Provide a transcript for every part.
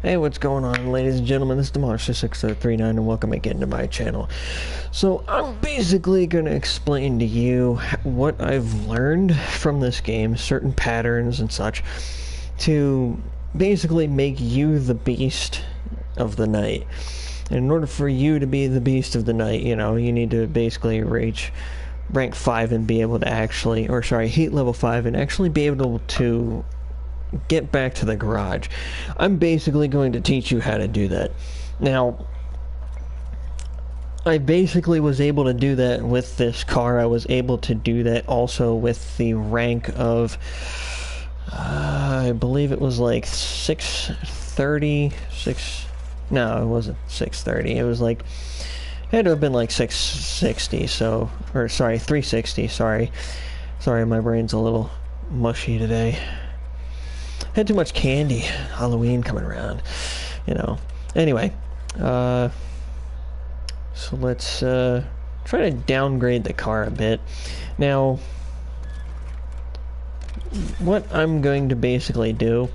Hey, what's going on, ladies and gentlemen? This is Demonster6039 and welcome again to my channel. So, I'm basically going to explain to you what I've learned from this game, certain patterns and such, to basically make you the beast of the night. And in order for you to be the beast of the night, you know, you need to basically reach rank 5 and be able to actually, or sorry, heat level 5 and actually be able to get back to the garage. I'm basically going to teach you how to do that. Now, I basically was able to do that with this car. I was able to do that also with the rank of, I believe it was like 630, no, it wasn't 630. It was like, it had to have been like 660, so, or sorry, 360, sorry, my brain's a little mushy today. Had too much candy. Halloween coming around, you know. Anyway, so let's try to downgrade the car a bit. Now, what I'm going to basically do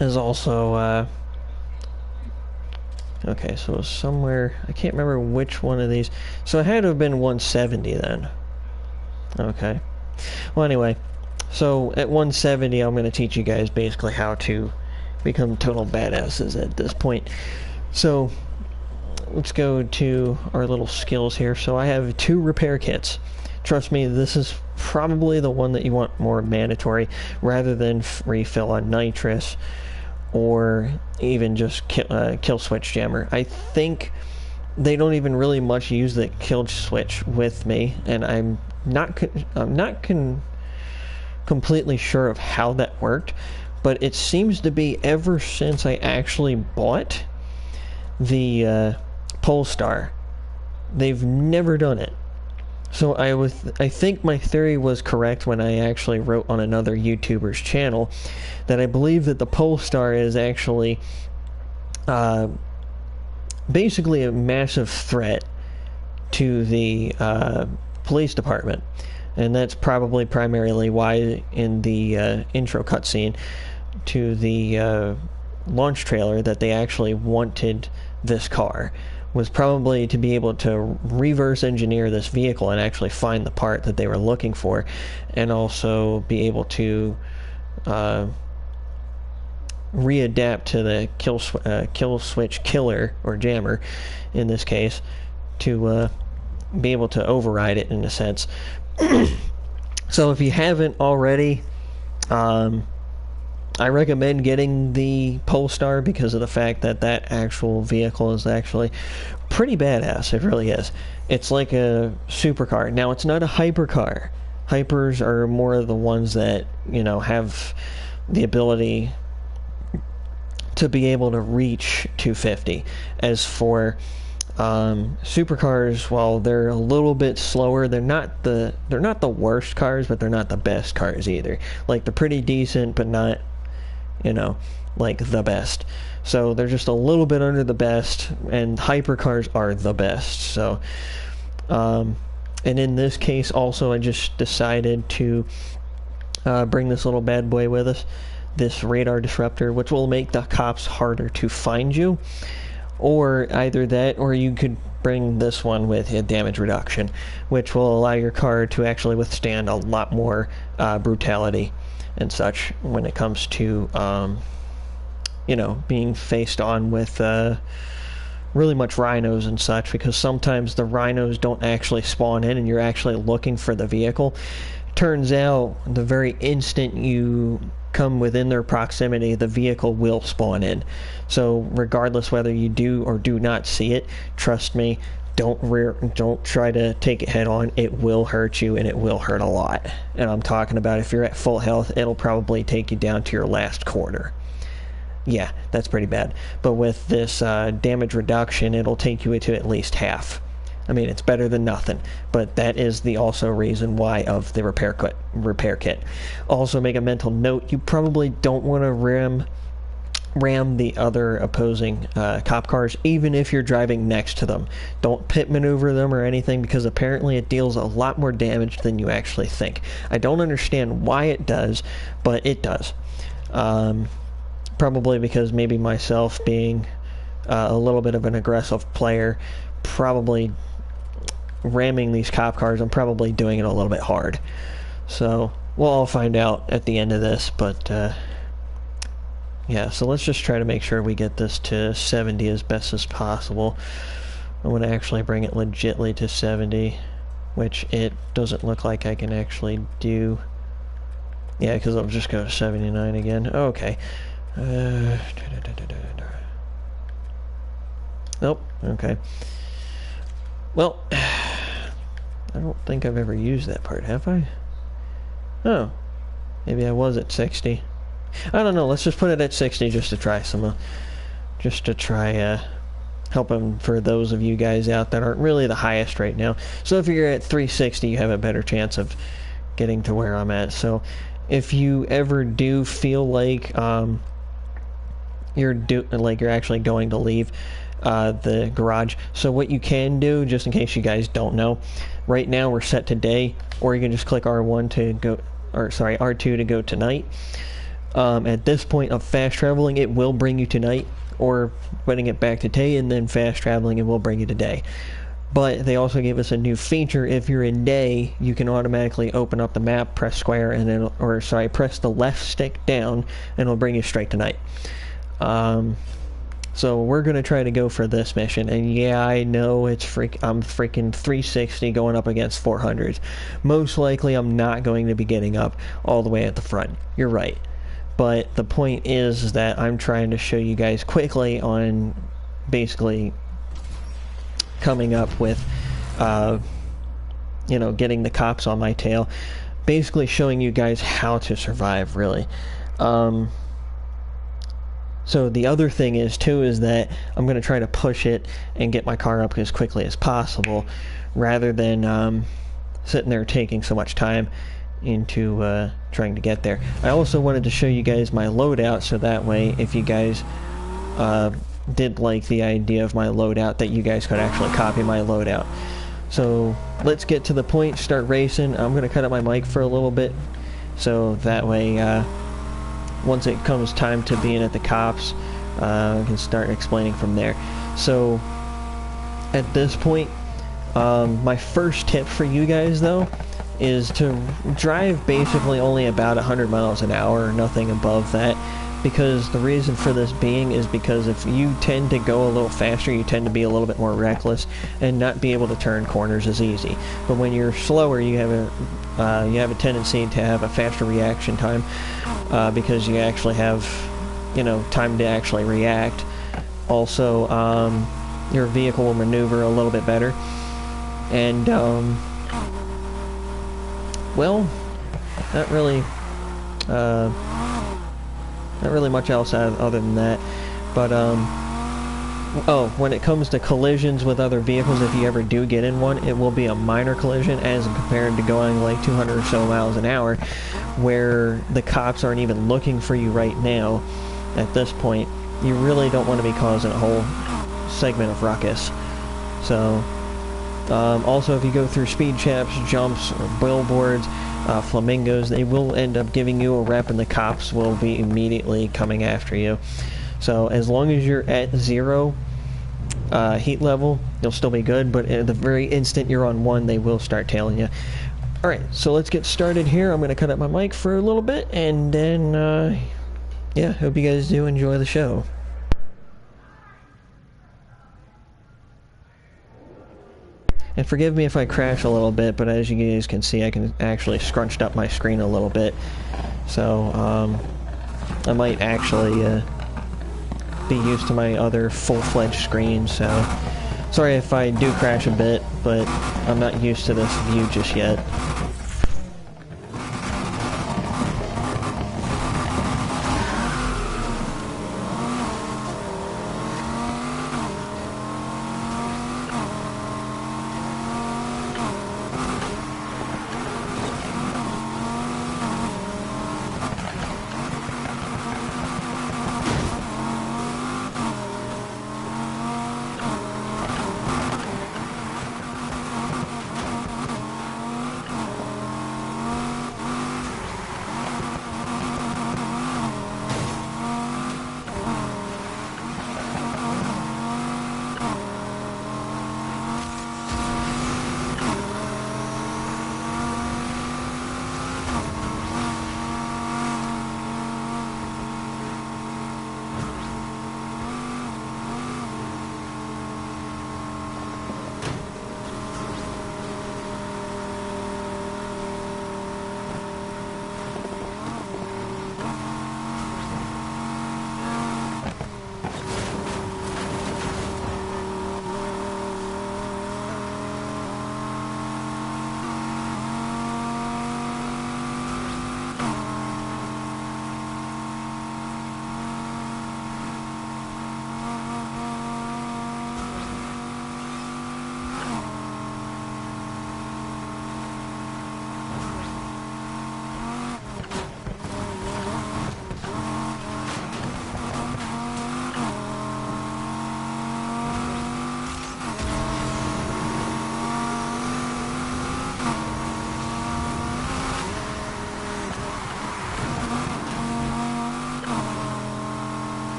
is also, okay, so somewhere, I can't remember which one of these. So it had to have been 170 then. Okay. Well, anyway. So, at 170, I'm going to teach you guys basically how to become total badasses at this point. So, let's go to our little skills here. So, I have 2 repair kits. Trust me, this is probably the one that you want more mandatory, rather than refill on nitrous, or even just kill switch jammer. I think they don't even really much use the kill switch with me, and I'm not completely sure of how that worked, but it seems to be ever since I actually bought the Polestar, they've never done it. So I think my theory was correct when I actually wrote on another YouTuber's channel that I believe that the Polestar is actually basically a massive threat to the police department. And that's probably primarily why in the intro cutscene to the launch trailer that they actually wanted this car, was probably to be able to reverse engineer this vehicle and actually find the part that they were looking for, and also be able to readapt to the kill switch killer, or jammer in this case, to be able to override it in a sense. So if you haven't already, I recommend getting the Polestar because of the fact that that actual vehicle is actually pretty badass. It really is. It's like a supercar. Now, it's not a hypercar. Hypers are more of the ones that, you know, have the ability to be able to reach 250. As for supercars, while they're a little bit slower, they're not the worst cars, but they're not the best cars either. Like, they're pretty decent, but not, you know, like the best. So they're just a little bit under the best, and hypercars are the best. So, and in this case, also, I just decided to bring this little bad boy with us, this radar disruptor, which will make the cops harder to find you. Or either that, or you could bring this one with a damage reduction, which will allow your car to actually withstand a lot more brutality and such when it comes to, you know, being faced on with really much rhinos and such, because sometimes the rhinos don't actually spawn in and you're actually looking for the vehicle. Turns out, the very instant you come within their proximity, the vehicle will spawn in. So regardless whether you do or do not see it, trust me, don't try to take it head on. It will hurt you, and it will hurt a lot. And I'm talking about, if you're at full health, it'll probably take you down to your last quarter. Yeah, that's pretty bad. But with this damage reduction, it'll take you to at least half. I mean, it's better than nothing, but that is the also reason why of the repair kit. Also, make a mental note, you probably don't want to ram the other opposing cop cars, even if you're driving next to them. Don't pit maneuver them or anything, because apparently it deals a lot more damage than you actually think. I don't understand why it does, but it does. Probably because maybe myself being a little bit of an aggressive player, probably ramming these cop cars, I'm probably doing it a little bit hard. So we'll all find out at the end of this, but yeah, so let's just try to make sure we get this to 70 as best as possible. I want to actually bring it legitly to 70, which it doesn't look like I can actually do. Yeah, because I'll just go to 79 again. Okay. Nope, okay. Well, I don't think I've ever used that part, have I? Oh, maybe I was at 60. I don't know, let's just put it at 60 just to try some, helping for those of you guys out that aren't really the highest right now. So if you're at 360, you have a better chance of getting to where I'm at. So if you ever do feel like you're actually going to leave the garage, so what you can do, just in case you guys don't know, right now we're set to day, or you can just click R1 to go, or sorry, R2 to go to night. At this point of fast traveling, it will bring you to night, or putting it back to day, and then fast traveling, it will bring you to day. But they also gave us a new feature. If you're in day, you can automatically open up the map, press square, and then, press the left stick down, and it'll bring you straight to night. So we're gonna try to go for this mission, and yeah, I know I'm freaking 360 going up against 400s. Most likely, I'm not going to be getting up all the way at the front. You're right. But the point is that I'm trying to show you guys quickly on basically coming up with, getting the cops on my tail. Basically showing you guys how to survive, really. So the other thing is, too, is that I'm going to try to push it and get my car up as quickly as possible, rather than sitting there taking so much time into trying to get there. I also wanted to show you guys my loadout, so that way, if you guys did like the idea of my loadout, that you guys could actually copy my loadout. So let's get to the point, start racing. I'm going to cut up my mic for a little bit, so that way once it comes time to being at the cops, I can start explaining from there. So at this point, my first tip for you guys, though, is to drive basically only about 100 miles an hour, nothing above that, because the reason for this being is because if you tend to go a little faster, you tend to be a little bit more reckless and not be able to turn corners as easy. But when you're slower, you have a tendency to have a faster reaction time, because you actually have, time to actually react. Also, your vehicle will maneuver a little bit better, and well, not really much else other than that. But when it comes to collisions with other vehicles, if you ever do get in one, it will be a minor collision as compared to going like 200 or so miles an hour, where the cops aren't even looking for you right now. At this point, you really don't want to be causing a whole segment of ruckus. So also, if you go through speed traps, jumps, or billboards, flamingos, they will end up giving you a rep, and the cops will be immediately coming after you. So as long as you're at 0 heat level, you'll still be good, but at the very instant you're on 1, they will start tailing you. Alright, so let's get started here. I'm going to cut up my mic for a little bit, and then, yeah, hope you guys do enjoy the show. And forgive me if I crash a little bit, but as you guys can see, I can actually scrunched up my screen a little bit. So, I might actually be used to my other full-fledged screen, so sorry if I do crash a bit, but I'm not used to this view just yet.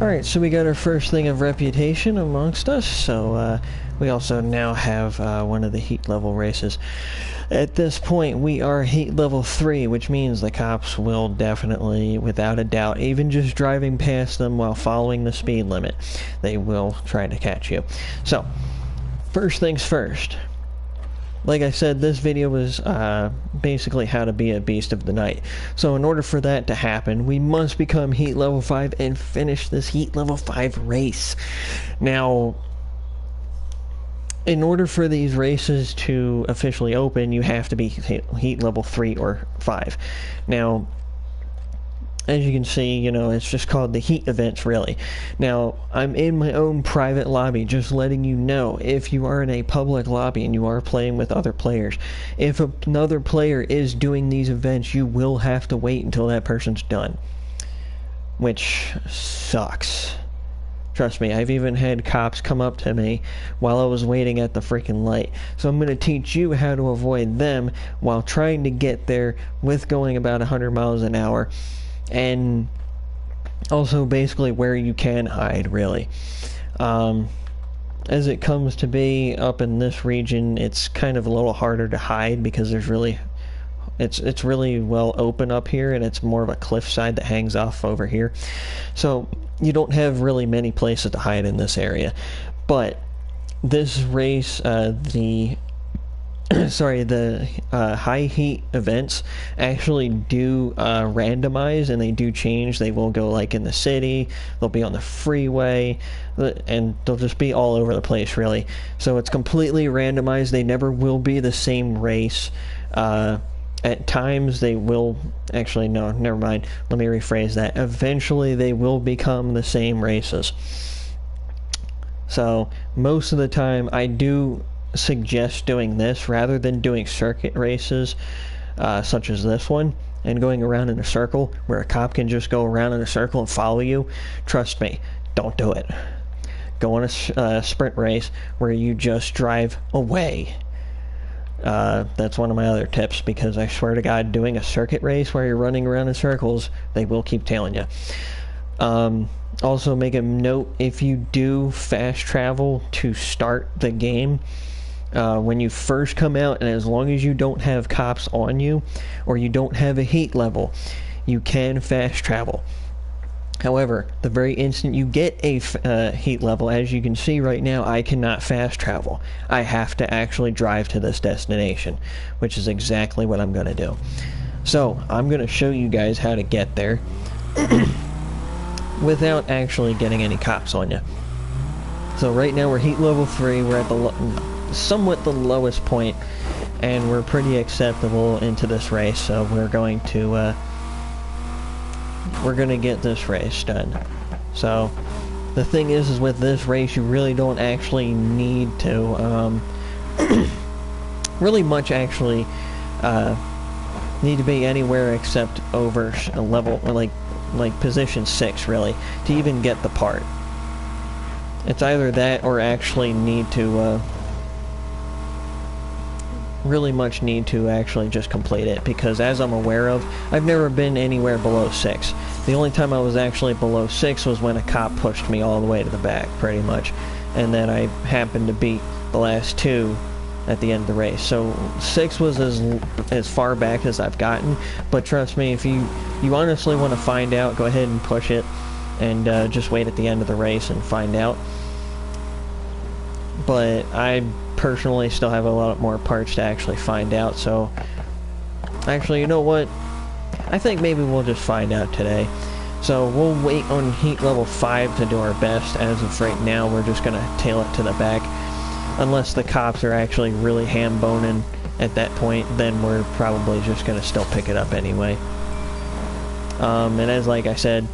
Alright, so we got our first thing of reputation amongst us, so we also now have one of the heat level races. At this point, we are heat level 3, which means the cops will definitely, without a doubt, even just driving past them while following the speed limit, they will try to catch you. So, first things first. Like I said, this video was basically how to be a beast of the night. So in order for that to happen, we must become heat level 5 and finish this heat level 5 race. Now, in order for these races to officially open, you have to be heat level 3 or 5. Now, as you can see, you know, it's just called the heat events, really. Now, I'm in my own private lobby, just letting you know, if you are in a public lobby and you are playing with other players, if another player is doing these events, you will have to wait until that person's done. Which sucks. Trust me, I've even had cops come up to me while I was waiting at the freaking light. So I'm going to teach you how to avoid them while trying to get there with going about 100 miles an hour. And also basically where you can hide, really. As it comes to be up in this region, it's kind of a little harder to hide because there's really, it's really well open up here, and it's more of a cliffside that hangs off over here. So you don't have really many places to hide in this area. But this race, the high heat events actually do randomize, and they do change. They will go like in the city, they'll be on the freeway, and they'll just be all over the place, really. So it's completely randomized. They never will be the same race. At times they will, actually no, never mind, let me rephrase that. Eventually they will become the same races. So most of the time I do suggest doing this rather than doing circuit races such as this one and going around in a circle where a cop can just go around in a circle and follow you. Trust me, don't do it. Go on a sprint race where you just drive away. That's one of my other tips, because I swear to God, doing a circuit race where you're running around in circles, they will keep tailing you. Also make a note, if you do fast travel to start the game, when you first come out, and as long as you don't have cops on you or you don't have a heat level, you can fast travel. However, the very instant you get a heat level, as you can see right now, I cannot fast travel. I have to actually drive to this destination, which is exactly what I'm going to do. So, I'm going to show you guys how to get there without actually getting any cops on you. So right now we're heat level 3, we're at the somewhat the lowest point, and we're pretty acceptable into this race, so we're going to get this race done. So the thing is with this race, you really don't actually need to really much actually need to be anywhere except over a level, or like position 6, really, to even get the part. It's either that or actually need to really much need to actually just complete it, because as I'm aware of, I've never been anywhere below 6. The only time I was actually below 6 was when a cop pushed me all the way to the back, pretty much, and then I happened to beat the last 2 at the end of the race. So 6 was as far back as I've gotten, but trust me, if you honestly want to find out, go ahead and push it, and just wait at the end of the race and find out. But I personally still have a lot more parts to actually find out, so actually, you know what? I think maybe we'll just find out today. So we'll wait on heat level 5 to do our best. As of right now, we're just going to tail it to the back. Unless the cops are actually really ham-boning at that point, then we're probably just going to still pick it up anyway. And as like I said,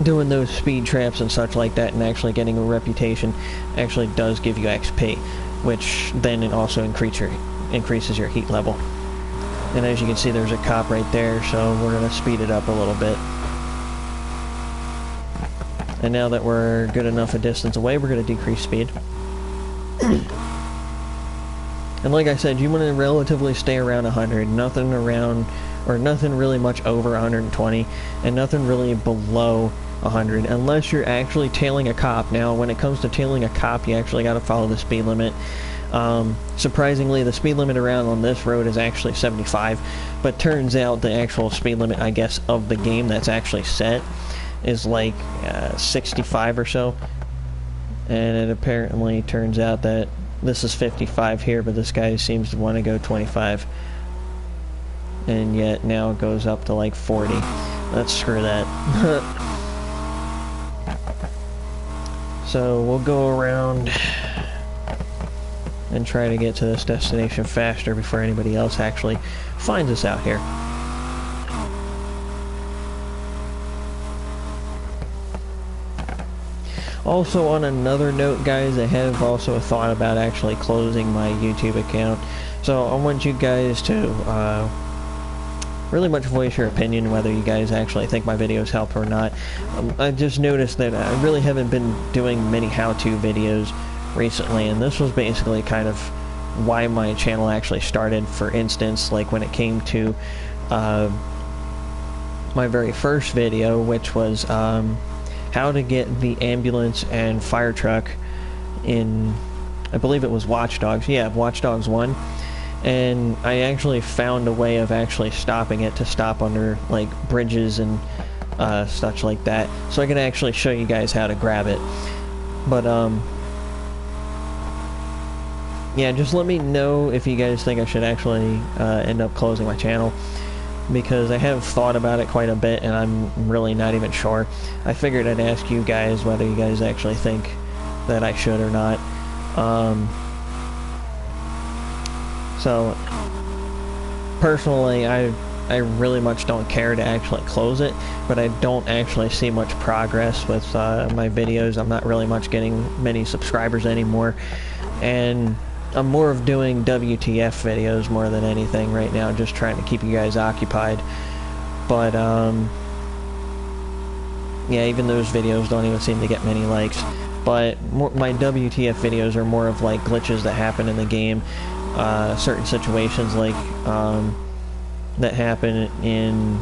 doing those speed traps and such like that and actually getting a reputation actually does give you XP, which then it also increases your heat level. And as you can see, there's a cop right there, so we're going to speed it up a little bit. And now that we're good enough a distance away, we're going to decrease speed. And like I said, you want to relatively stay around 100, nothing around, or nothing really much over 120, and nothing really below 100, unless you're actually tailing a cop. Now, when it comes to tailing a cop, you actually got to follow the speed limit. Surprisingly, the speed limit around on this road is actually 75, but turns out the actual speed limit, I guess, of the game that's actually set is like 65 or so. And it apparently turns out that this is 55 here, but this guy seems to want to go 25. And yet now it goes up to like 40. Let's screw that. So we'll go around and try to get to this destination faster before anybody else actually finds us out here. Also, on another note, guys, I have also thought about actually closing my YouTube account. So I want you guys to really much voice your opinion whether you guys actually think my videos help or not. I just noticed that I really haven't been doing many how-to videos recently, and this was basically kind of why my channel actually started. For instance, like when it came to my very first video, which was how to get the ambulance and fire truck in, I believe it was Watch Dogs. Yeah, Watch Dogs 1. And I actually found a way of actually stopping it to stop under like bridges and such like that, so I can actually show you guys how to grab it. But yeah, just let me know if you guys think I should actually end up closing my channel, because I have thought about it quite a bit and I'm really not even sure. I figured I'd ask you guys whether you guys actually think that I should or not. So personally, I really much don't care to actually close it, but I don't actually see much progress with my videos. I'm not really much getting many subscribers anymore, and I'm more of doing WTF videos more than anything right now, just trying to keep you guys occupied. But yeah, even those videos don't even seem to get many likes. But my WTF videos are more of like glitches that happen in the game, certain situations like that happen in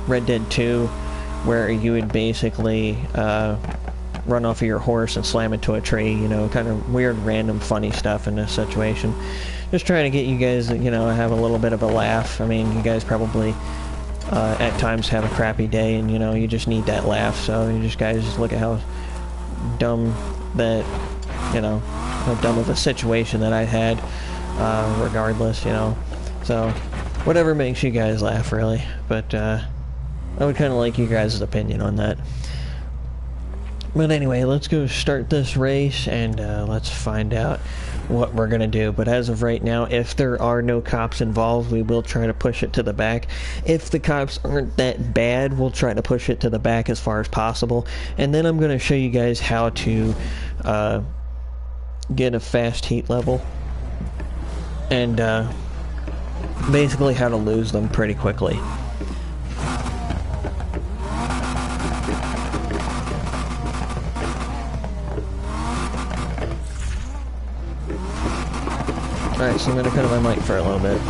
Red Dead 2, where you would basically run off of your horse and slam into a tree, you know, kind of weird, random, funny stuff in this situation. Just trying to get you guys, you know, have a little bit of a laugh. I mean, you guys probably at times have a crappy day, and, you know, you just need that laugh, so you guys just look at how dumb that, you know, how dumb of a situation that I had, regardless, you know. So, whatever makes you guys laugh, really. But, I would kind of like you guys' opinion on that. But anyway, let's go start this race, and let's find out what we're going to do. But as of right now, if there are no cops involved, we will try to push it to the back. If the cops aren't that bad, we'll try to push it to the back as far as possible. And then I'm going to show you guys how to get a fast heat level, and basically how to lose them pretty quickly. Alright, so I'm going to cut my mic for a little bit.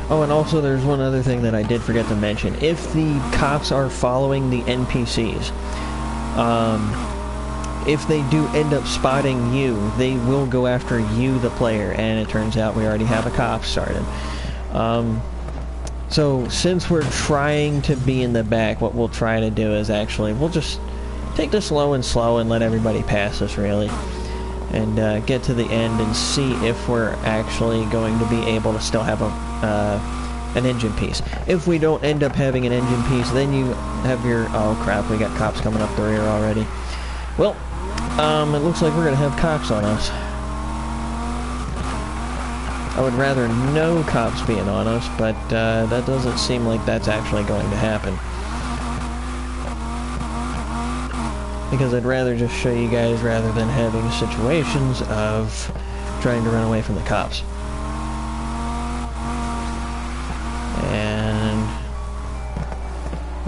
Oh, and also there's one other thing that I did forget to mention. If the cops are following the NPCs, if they do end up spotting you, they will go after you, the player, and it turns out we already have a cop started. So since we're trying to be in the back, what we'll try to do is actually, we'll just take this slow and let everybody pass us, really. And get to the end and see if we're actually going to be able to still have an engine piece. If we don't end up having an engine piece, then you have your... Oh crap, we got cops coming up the rear already. Well, it looks like we're going to have cops on us. I would rather no cops being on us, but that doesn't seem like that's actually going to happen. Because I'd rather just show you guys rather than having situations of trying to run away from the cops. And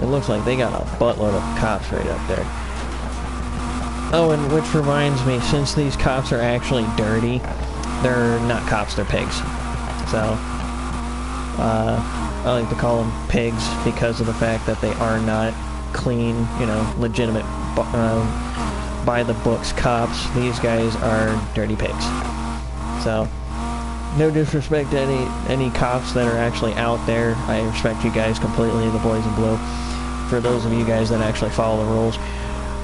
it looks like they got a buttload of cops right up there. Oh, and which reminds me, since these cops are actually dirty, they're not cops, they're pigs. So, I like to call them pigs because of the fact that they are not clean, you know, legitimate, by the books cops. These guys are dirty pigs. So, no disrespect to any cops that are actually out there. I respect you guys completely, the boys in blue. For those of you guys that actually follow the rules.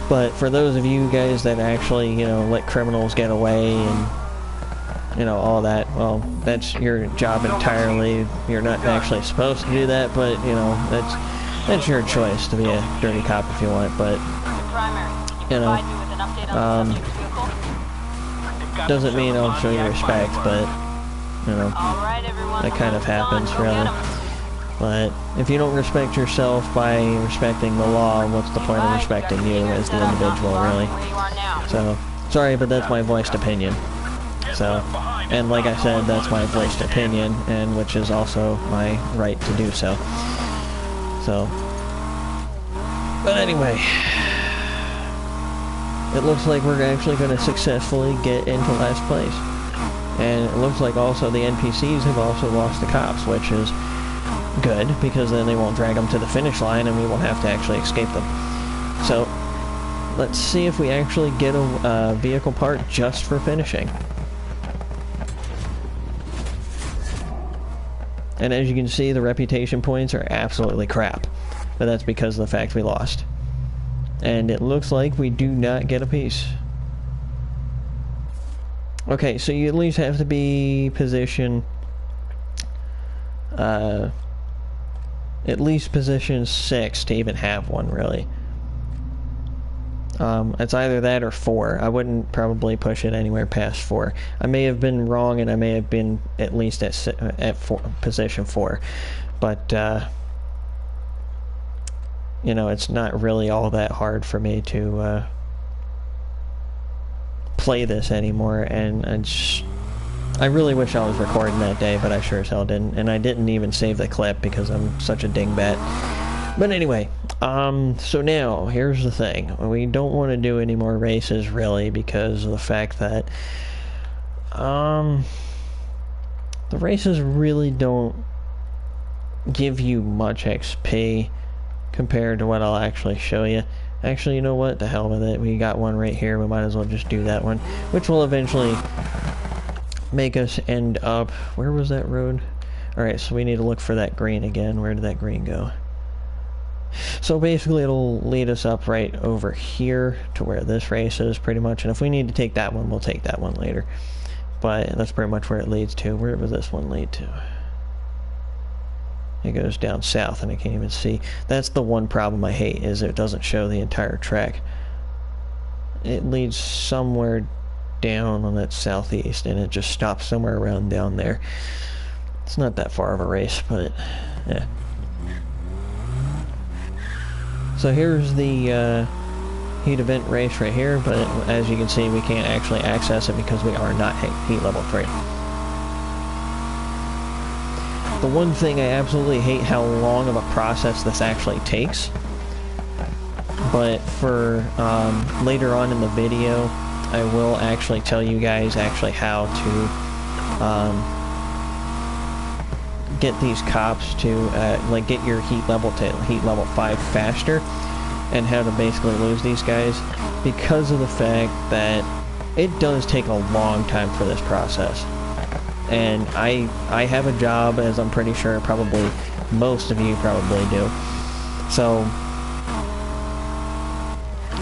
But for those of you guys that actually, you know, let criminals get away and, you know, all that, well, that's your job entirely. You're not actually supposed to do that, but, you know, that's your choice to be a dirty cop if you want, but, you know, doesn't mean I'll show you respect, but, you know, that kind of happens, really. But if you don't respect yourself by respecting the law, what's the point of respecting you as the individual, really? So, sorry, but that's my voiced opinion. So, and like I said, that's my voiced opinion, and which is also my right to do so. So, but anyway, it looks like we're actually going to successfully get into last place. And it looks like also the NPCs have also lost the cops, which is good, because then they won't drag them to the finish line and we won't have to actually escape them. So, let's see if we actually get a vehicle part just for finishing. And as you can see, the reputation points are absolutely crap. But that's because of the fact we lost. And it looks like we do not get a piece. Okay, so you at least have to be position... at least position 6 to even have one, really. It's either that or 4. I wouldn't probably push it anywhere past 4. I may have been wrong, and I may have been at least at position 4. But, you know, it's not really all that hard for me to play this anymore, and I really wish I was recording that day, but I sure as hell didn't, and I didn't even save the clip because I'm such a dingbat. But anyway, so now, here's the thing. We don't want to do any more races, really, because of the fact that, the races really don't give you much XP compared to what I'll actually show you. Actually, you know what? The hell with it. We got one right here. We might as well just do that one, which will eventually make us end up... Where was that road? Alright, so we need to look for that green again. Where did that green go? So basically it'll lead us up right over here to where this race is, pretty much. And if we need to take that one, we'll take that one later. But that's pretty much where it leads to. Where does this one lead to? It goes down south, and I can't even see. That's the one problem I hate, is it doesn't show the entire track. It leads somewhere down on that southeast, and it just stops somewhere around down there. It's not that far of a race, but yeah. So here's the heat event race right here, but as you can see, we can't actually access it because we are not heat level 3. The one thing I absolutely hate how long of a process this actually takes, but for later on in the video, I will actually tell you guys actually how to get these cops to like get your heat level to heat level 5 faster, and how to basically lose these guys, because of the fact that it does take a long time for this process. And I have a job, as I'm pretty sure probably most of you probably do. So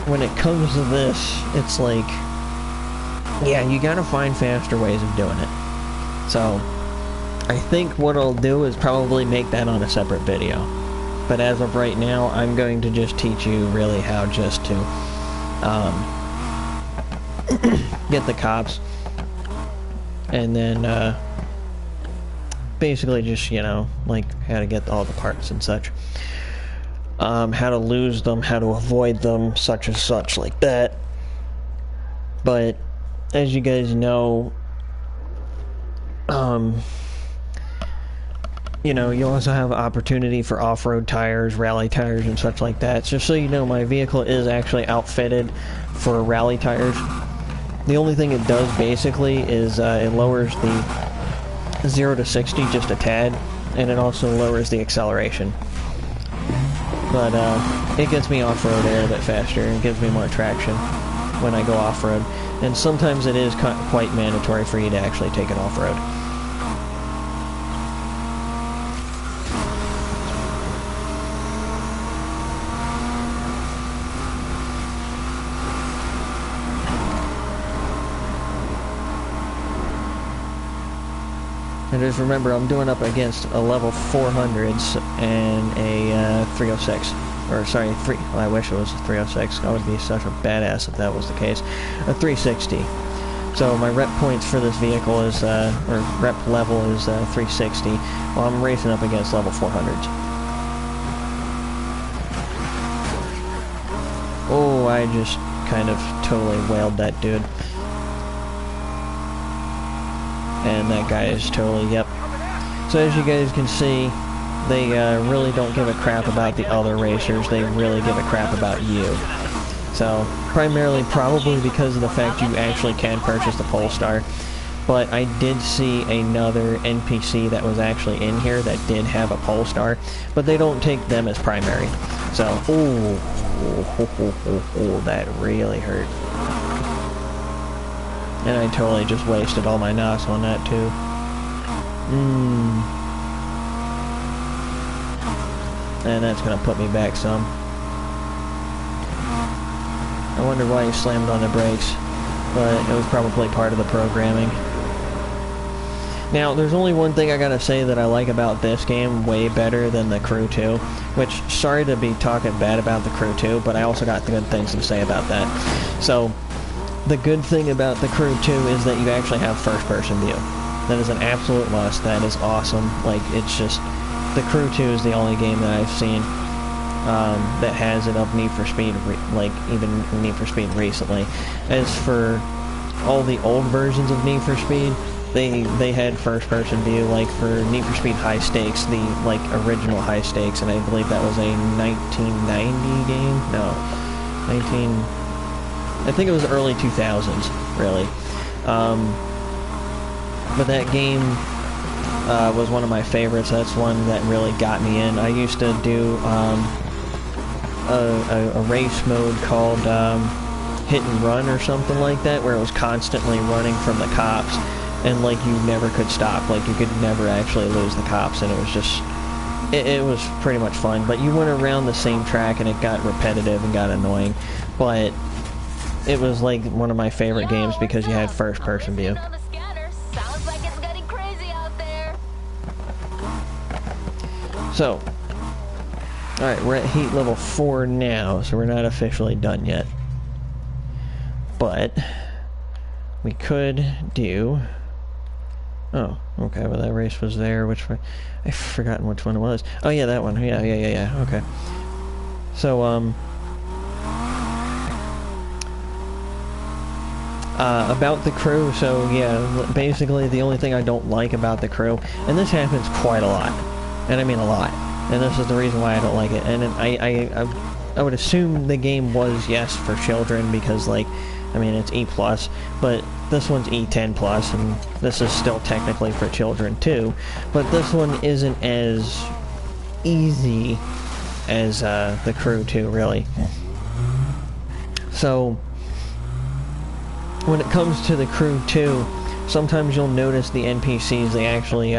when it comes to this, it's like, yeah, you gotta find faster ways of doing it. So I think what I'll do is probably make that on a separate video. But as of right now, I'm going to just teach you really how just to get the cops, and then basically just, you know, like how to get all the parts and such. How to lose them, how to avoid them, such and such, like that. But as you guys know, you know, you also have opportunity for off-road tires, rally tires, and such like that. Just so you know, my vehicle is actually outfitted for rally tires. The only thing it does basically is it lowers the 0 to 60 just a tad, and it also lowers the acceleration. But it gets me off-road a little bit faster, and gives me more traction when I go off-road. And sometimes it is quite mandatory for you to actually take it off-road. And just remember, I'm doing up against a level 400s and a 306. Or, sorry, I wish it was a 306. I would be such a badass if that was the case. A 360. So my rep points for this vehicle is, or rep level is 360, while I'm racing up against level 400s. Oh, I just kind of totally wailed that dude. And that guy is totally, yep. So as you guys can see, they really don't give a crap about the other racers. They really give a crap about you. So, primarily probably because of the fact you actually can purchase the Polestar. But I did see another NPC that was actually in here that did have a Polestar, but they don't take them as primary. So, ooh, that really hurt. And I totally just wasted all my NOS on that too. And that's gonna put me back some. I wonder why he slammed on the brakes, but it was probably part of the programming. Now, there's only one thing I gotta say that I like about this game way better than the Crew 2, which, sorry to be talking bad about the Crew 2, but I also got good things to say about that. So, the good thing about the Crew 2 is that you actually have first-person view. That is an absolute must. That is awesome. Like, it's just... The Crew 2 is the only game that I've seen that has it of Need for Speed, like, even Need for Speed recently. As for all the old versions of Need for Speed, they had first-person view, like, for Need for Speed High Stakes, the, like, original High Stakes, and I believe that was a 1990 game? No. I think it was early 2000s, really. But that game was one of my favorites. That's one that really got me in. I used to do a race mode called Hit and Run or something like that, where it was constantly running from the cops, and like you never could stop. Like you could never actually lose the cops, and it was just... It was pretty much fun. But you went around the same track, and it got repetitive and got annoying. But... it was like one of my favorite games because you had first-person view. So, alright, we're at heat level 4 now, so we're not officially done yet. But, we could do... Oh, okay, well that race was there, which one? I've forgotten which one it was. Oh yeah, that one. Yeah, okay. So, about the Crew, so yeah, basically the only thing I don't like about the Crew, and this happens quite a lot, and I mean a lot, and this is the reason why I don't like it, and I would assume the game was, yes, for children, because, like, I mean, it's E+, but this one's E10+, and this is still technically for children too, but this one isn't as easy as the Crew 2, really. So, when it comes to the Crew 2, sometimes you'll notice the NPCs, they actually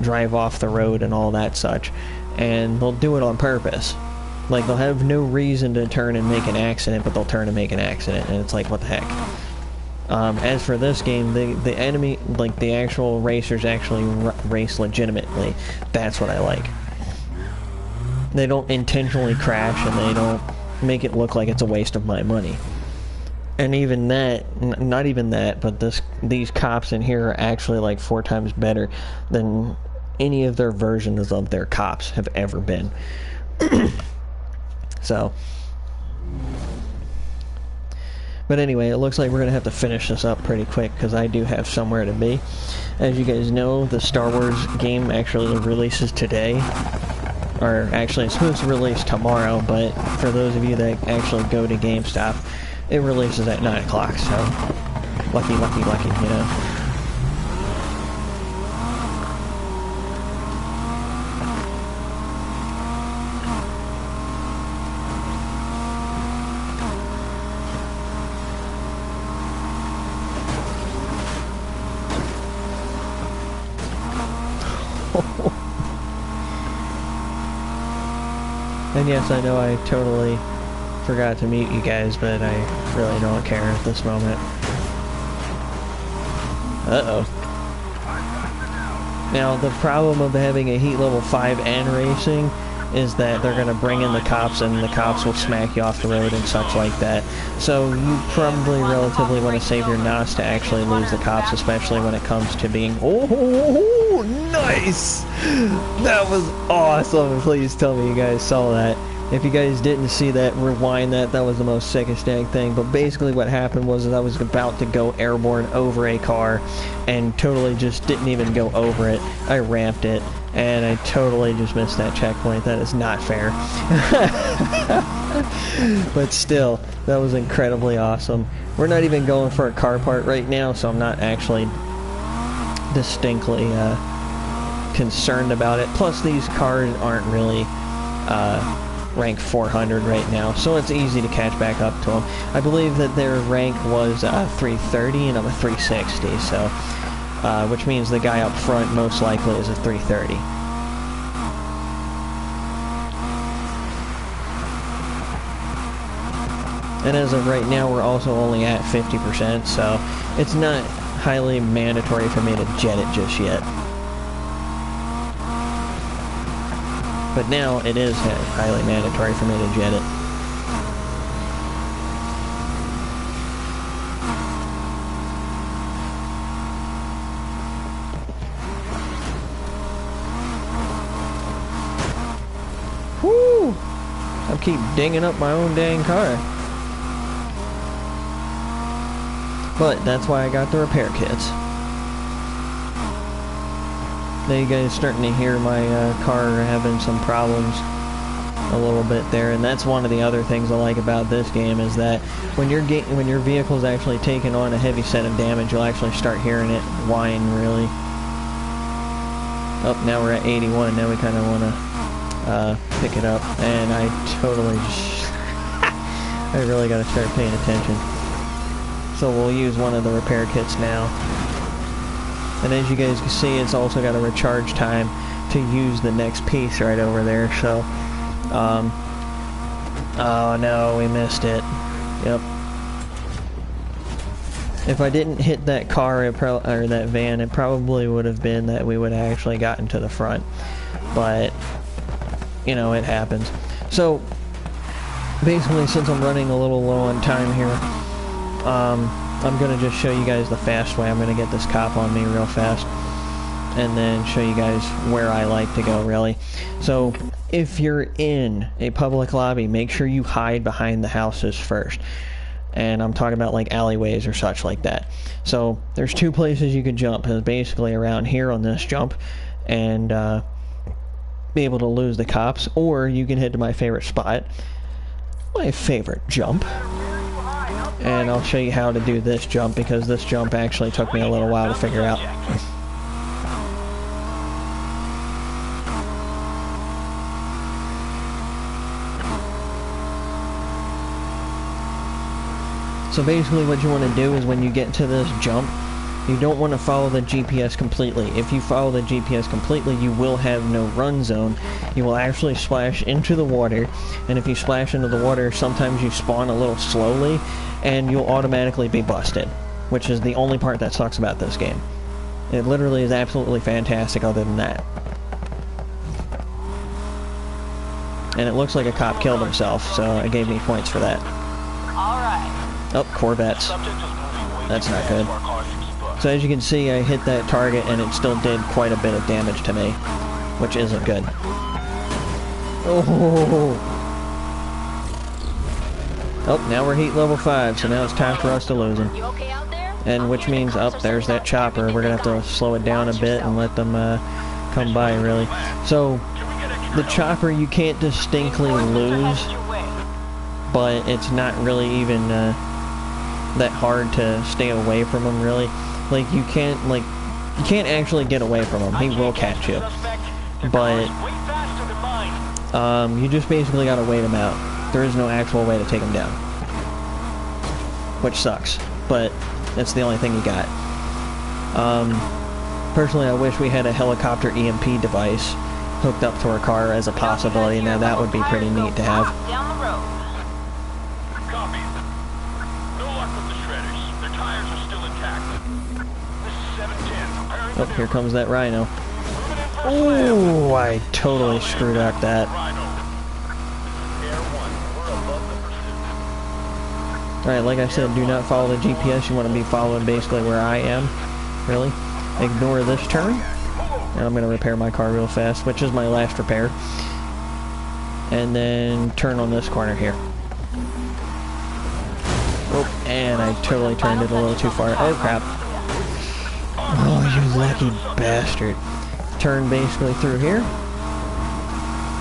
drive off the road and all that such, and they'll do it on purpose. Like, they'll have no reason to turn and make an accident, but they'll turn and make an accident, and it's like, what the heck. As for this game, the enemy, like, the actual racers actually race legitimately. That's what I like. They don't intentionally crash, and they don't make it look like it's a waste of my money. And even that, not even that, but these cops in here are actually like 4 times better than any of their versions of their cops have ever been. So, but anyway, it looks like we're going to have to finish this up pretty quick because I do have somewhere to be. As you guys know, the Star Wars game actually releases today. Or actually, it's supposed to release tomorrow, but for those of you that actually go to GameStop, it releases at 9 o'clock, so lucky, lucky, lucky, you know. And yes, I know I totally forgot to mute you guys, but I really don't care at this moment. Uh-oh. Now, the problem of having a heat level 5 and racing is that they're going to bring in the cops, and the cops will smack you off the road and such like that. So you probably relatively want to save your NOS to actually lose the cops, especially when it comes to being... Oh, nice! That was awesome! Please tell me you guys saw that. If you guys didn't see that, rewind that. That was the most sickest dang thing. But basically what happened was I was about to go airborne over a car and totally just didn't even go over it. I ramped it, and I totally just missed that checkpoint. That is not fair. But still, that was incredibly awesome. We're not even going for a car part right now, so I'm not actually distinctly concerned about it. Plus, these cars aren't really rank 400 right now, so it's easy to catch back up to them. I believe that their rank was 330 and I'm a 360, so which means the guy up front most likely is a 330. And as of right now, we're also only at 50%, so it's not highly mandatory for me to jet it just yet. But now it is highly mandatory for me to jet it. Whoo! I keep dinging up my own dang car. But that's why I got the repair kits. Now you guys starting to hear my car having some problems a little bit there, and that's one of the other things I like about this game is that when your vehicle's actually taking on a heavy set of damage, you'll actually start hearing it whine, really. Oh, now we're at 81. Now we kind of want to pick it up, and I totally just I really got to start paying attention. So we'll use one of the repair kits now. And as you guys can see, it's also got a recharge time to use the next piece right over there, so, oh no, we missed it. Yep. If I didn't hit that car, or that van, it probably would have been that we would have actually gotten to the front. But, you know, it happens. So, basically, since I'm running a little low on time here, I'm going to just show you guys the fast way. I'm going to get this cop on me real fast and then show you guys where I like to go, really. So, if you're in a public lobby, make sure you hide behind the houses first. And I'm talking about like alleyways or such like that. So, there's 2 places you can jump. It's basically around here on this jump and be able to lose the cops. Or you can head to my favorite spot. My favorite jump. And I'll show you how to do this jump, because this jump actually took me a little while to figure out. So basically what you want to do is when you get to this jump, you don't want to follow the GPS completely. If you follow the GPS completely, you will have no run zone. You will actually splash into the water, and if you splash into the water, sometimes you spawn a little slowly, and you'll automatically be busted, which is the only part that sucks about this game. It literally is absolutely fantastic other than that. And it looks like a cop killed himself, so it gave me points for that. Oh, Corvettes. That's not good. So as you can see, I hit that target and it still did quite a bit of damage to me, which isn't good. Oh! Oh, now we're heat level 5, so now it's time for us to lose them. And which means, oh, there's that chopper. We're gonna have to slow it down a bit and let them come by, really. So, the chopper you can't distinctly lose, but it's not really even that hard to stay away from him, really. Like, you can't actually get away from him. He will catch you. But, you just basically gotta wait him out. There is no actual way to take him down. Which sucks. But, that's the only thing you got. Personally, I wish we had a helicopter EMP device hooked up to our car as a possibility. Now, that would be pretty neat to have. Oh, here comes that rhino. Oh, I totally screwed up that. Alright, like I said, do not follow the GPS. You want to be following basically where I am. Really. Ignore this turn. And I'm going to repair my car real fast, which is my last repair. And then turn on this corner here. Oh, and I totally turned it a little too far. Oh, crap. Oh, you lucky bastard. Turn basically through here.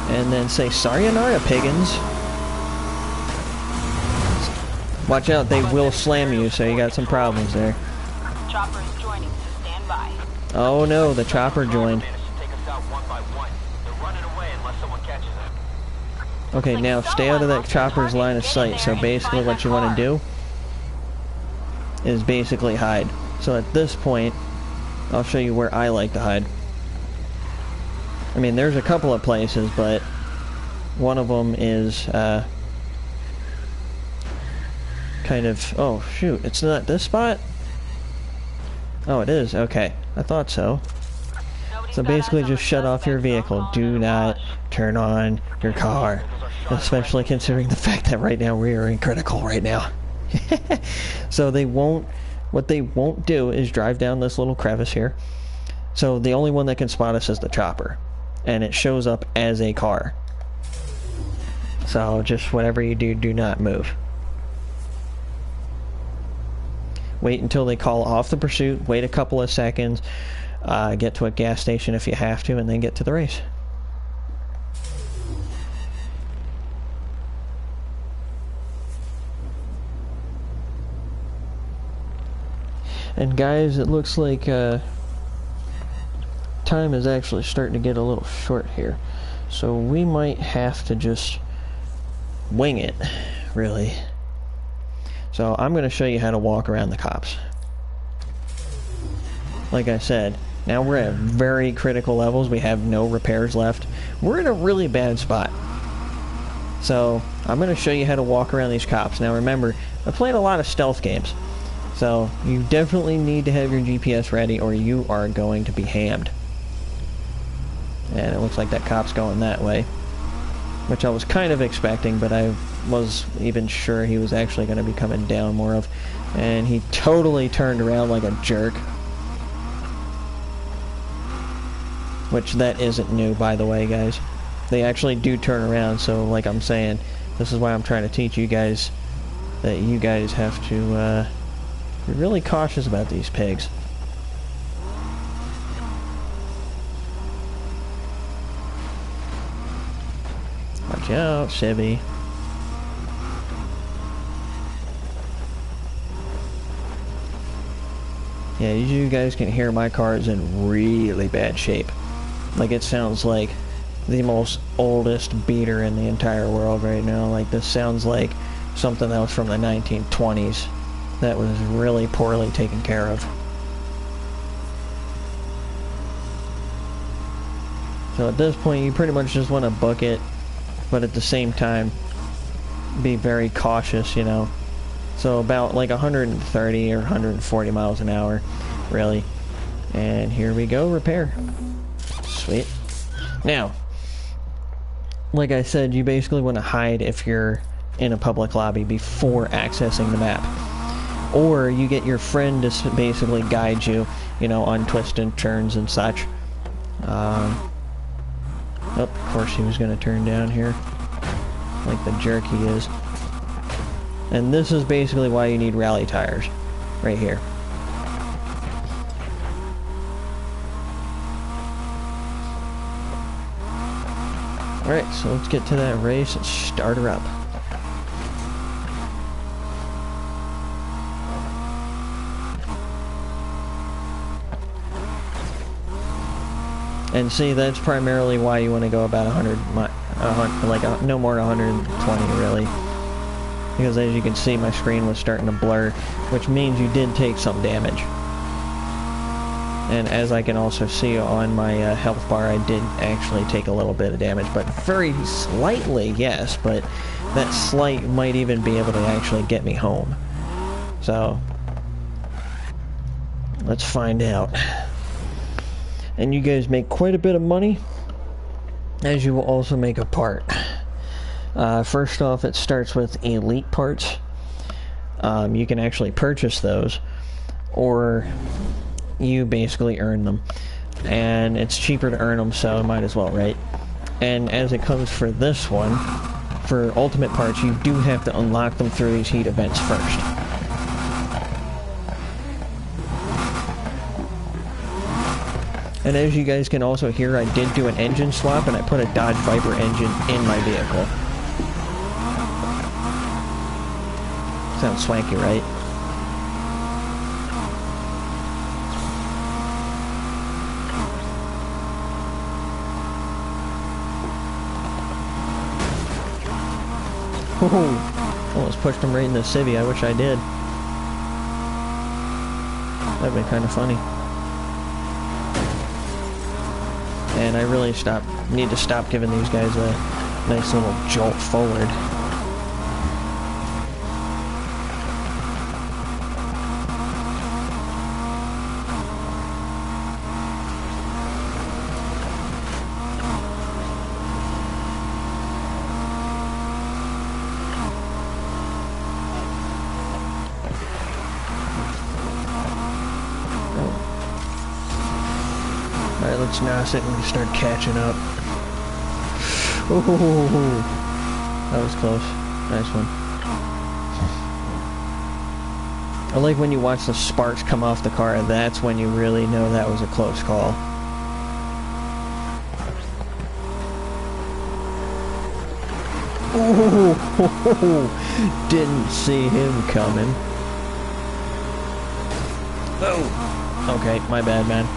And then say, sayonara, piggins. Watch out, they will slam you, so you got some problems there. Chopper is joining. Stand by. Oh no, the chopper joined. Okay, now stay out of that chopper's line of sight. So basically what you want to do is basically hide. So at this point, I'll show you where I like to hide. I mean, there's a couple of places, but one of them is kind of... Oh, shoot. It's not this spot? Oh, it is. Okay. I thought so. So basically just shut off your vehicle. Do not turn on your car. Especially considering the fact that right now we are in critical right now. So they won't... What they won't do is drive down this little crevice here. So the only one that can spot us is the chopper. And it shows up as a car. So just whatever you do, do not move. Wait until they call off the pursuit. Wait a couple of seconds. Get to a gas station if you have to, and then get to the race. And guys, it looks like time is actually starting to get a little short here. So we might have to just wing it, really. So I'm going to show you how to walk around the cops. Like I said, now we're at very critical levels. We have no repairs left. We're in a really bad spot. So I'm going to show you how to walk around these cops. Now remember, I played a lot of stealth games. So you definitely need to have your GPS ready or you are going to be hammed. And it looks like that cop's going that way. Which I was kind of expecting, but I was even sure he was actually going to be coming down more of. And he totally turned around like a jerk. Which that isn't new, by the way, guys. They actually do turn around, so like I'm saying, this is why I'm trying to teach you guys that you guys have to be really cautious about these pigs. Watch out, Chevy. Yeah, you guys can hear my car is in really bad shape. Like, it sounds like the most oldest beater in the entire world right now. Like, this sounds like something that was from the 1920s that was really poorly taken care of. So at this point, you pretty much just want to book it, but at the same time, be very cautious, you know. So about like 130 or 140 miles an hour, really. And here we go, repair. Sweet. Now, like I said, you basically want to hide if you're in a public lobby before accessing the map. Or you get your friend to basically guide you, you know, on twists and turns and such. Oh, of course he was going to turn down here. Like the jerk he is. And this is basically why you need rally tires. Right here. Alright, so let's get to that race and start her up. And see, that's primarily why you want to go about 100, like no more than 120 really. Because as you can see, my screen was starting to blur, which means you did take some damage. And as I can also see on my health bar, I did actually take a little bit of damage, but very slightly, yes, but that slight might even be able to actually get me home. So, let's find out. And you guys make quite a bit of money, as you will also make a part. First off, it starts with elite parts. You can actually purchase those, or you basically earn them. And it's cheaper to earn them, so might as well, right? And as it comes for this one, for ultimate parts, you do have to unlock them through these heat events first. And as you guys can also hear, I did do an engine swap, and I put a Dodge Viper engine in my vehicle. Sounds swanky, right? Oh, almost pushed him right in the civvy. I wish I did. That'd be kind of funny. And I really need to stop giving these guys a nice little jolt forward. Alright, let's now sit and start catching up. Ooh, that was close. Nice one. I like when you watch the sparks come off the car, that's when you really know that was a close call. Ooh, didn't see him coming. Oh, okay, my bad, man.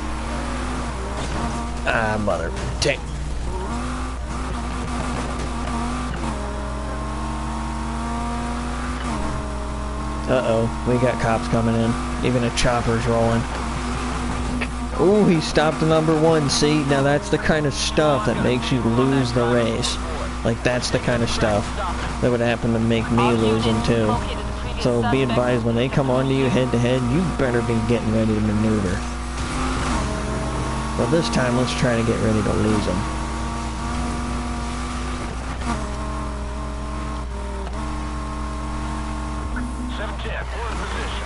Ah, mother. Take. Uh-oh, we got cops coming in. Even a chopper's rolling. Ooh, he stopped number one. See, now that's the kind of stuff that makes you lose the race. Like, that's the kind of stuff that would happen to make me lose them, too. So be advised, when they come onto you head-to-head, you better be getting ready to maneuver. Well, this time, let's try to get ready to lose them.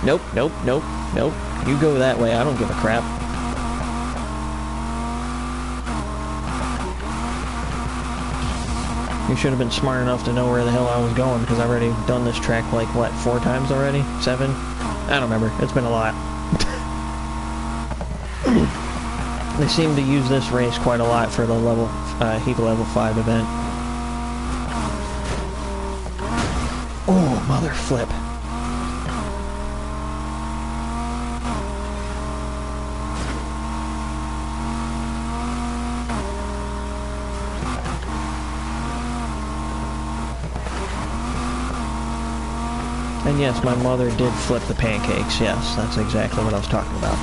Nope, nope, nope, nope. You go that way, I don't give a crap. You should have been smart enough to know where the hell I was going, because I've already done this track, like, what, 4 times already? 7? I don't remember. It's been a lot. They seem to use this race quite a lot for the level, Heat Level 5 event. Oh, mother flip. And yes, my mother did flip the pancakes. Yes, that's exactly what I was talking about.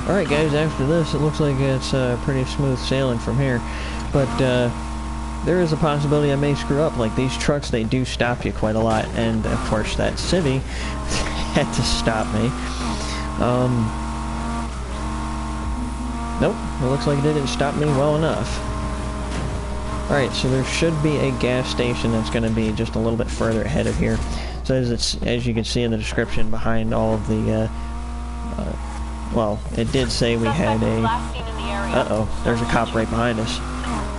Alright guys, after this, it looks like it's pretty smooth sailing from here. But, there is a possibility I may screw up. Like, these trucks, they do stop you quite a lot. And, of course, that civvy had to stop me. Nope, it looks like it didn't stop me well enough. Alright, so there should be a gas station that's going to be just a little bit further ahead of here. So as you can see in the description behind all of the, well, it did say we had a... Uh-oh, there's a cop right behind us.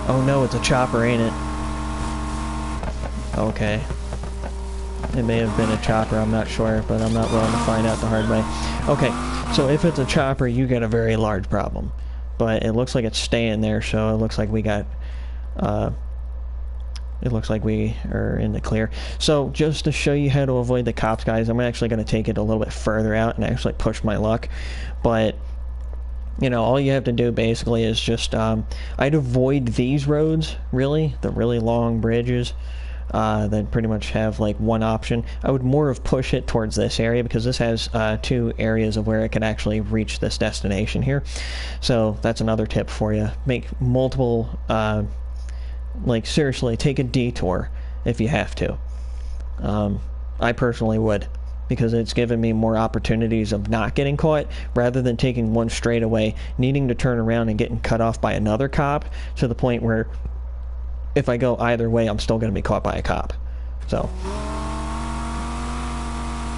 Oh no, it's a chopper, ain't it? Okay. It may have been a chopper, I'm not sure, but I'm not willing to find out the hard way. Okay, so if it's a chopper, you get a very large problem. But it looks like it's staying there, so it looks like we got... it looks like we are in the clear. So, just to show you how to avoid the cops, guys, I'm actually going to take it a little bit further out and actually push my luck. But, you know, all you have to do basically is just, I'd avoid these roads, really, the really long bridges that pretty much have, like, one option. I would more of push it towards this area because this has two areas of where it can actually reach this destination here. So, that's another tip for you. Make multiple... like, seriously, take a detour if you have to. I personally would, because it's given me more opportunities of not getting caught, rather than taking one straightaway, needing to turn around and getting cut off by another cop, to the point where, if I go either way, I'm still going to be caught by a cop. So,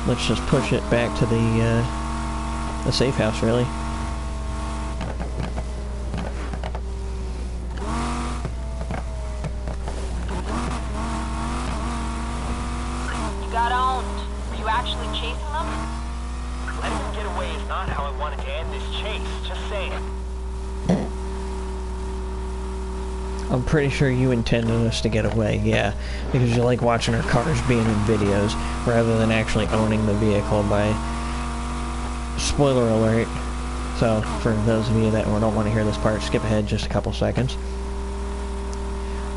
let's just push it back to the safe house, really. Got owned. Were you actually chasing them? Letting them get away is not how I wanted to end this chase. Just saying. I'm pretty sure you intended us to get away, yeah. Because you like watching our cars being in videos, rather than actually owning the vehicle by... Spoiler alert. So, for those of you that don't want to hear this part, skip ahead just a couple seconds.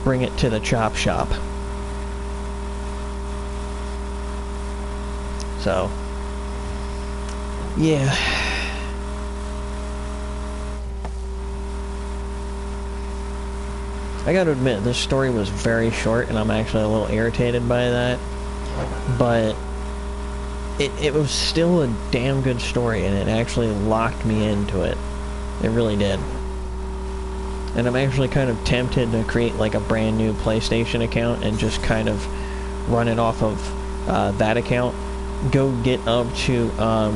Bring it to the chop shop. So, yeah. I gotta admit, this story was very short, and I'm actually a little irritated by that. But it was still a damn good story, and it actually locked me into it. It really did. And I'm actually kind of tempted to create like a brand new PlayStation account and just kind of run it off of that account. Go get up to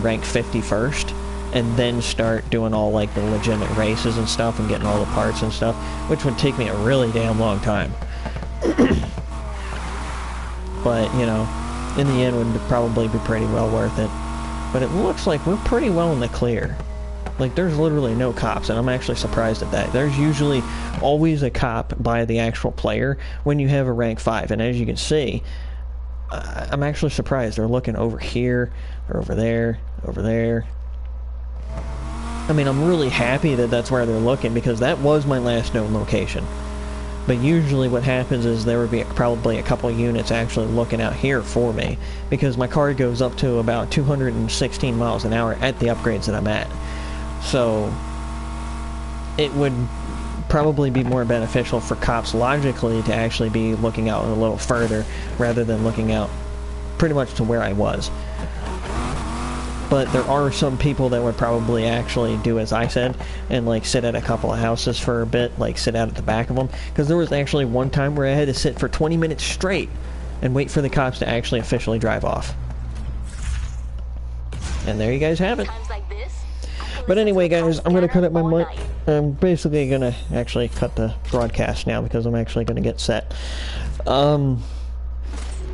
rank 50 first, and then start doing all like the legitimate races and stuff and getting all the parts and stuff, which would take me a really damn long time. But, you know, in the end would probably be pretty well worth it. But it looks like we're pretty well in the clear. Like, there's literally no cops, and I'm actually surprised at that. There's usually always a cop by the actual player when you have a rank 5, and as you can see, I'm actually surprised. They're looking over here, or over there, over there. I mean, I'm really happy that that's where they're looking, because that was my last known location. But usually what happens is there would be probably a couple units actually looking out here for me, because my car goes up to about 216 miles an hour at the upgrades that I'm at. So, it would probably be more beneficial for cops logically to actually be looking out a little further rather than looking out pretty much to where I was. But there are some people that would probably actually do as I said and like sit at a couple of houses for a bit, like sit out at the back of them, because there was actually one time where I had to sit for 20 minutes straight and wait for the cops to actually officially drive off. And there you guys have it. But anyway, guys, I'm going to cut up my mic. I'm basically going to actually cut the broadcast now because I'm actually going to get set.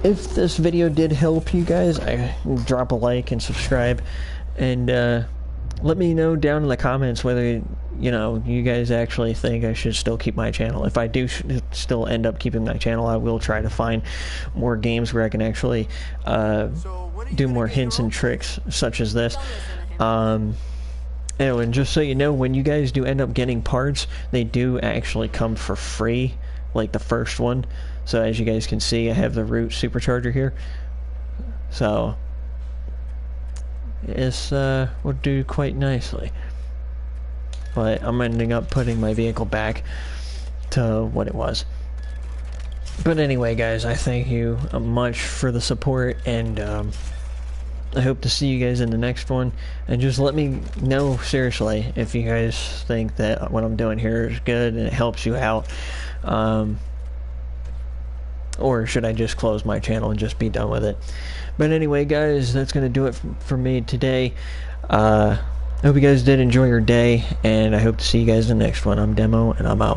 If this video did help you guys, drop a like and subscribe. And let me know down in the comments whether you know, you guys actually think I should still keep my channel. If I do still end up keeping my channel, I will try to find more games where I can actually do more hints and tricks such as this. Anyway, and just so you know, when you guys do end up getting parts, they do actually come for free, like the first one. So as you guys can see, I have the root supercharger here. So this would do quite nicely. But I'm ending up putting my vehicle back to what it was. But anyway, guys, I thank you much for the support, and I hope to see you guys in the next one. And just let me know, seriously, if you guys think that what I'm doing here is good and it helps you out. Or should I just close my channel and just be done with it? But anyway, guys, that's going to do it for me today. I hope you guys did enjoy your day, and I hope to see you guys in the next one. I'm Demo, and I'm out.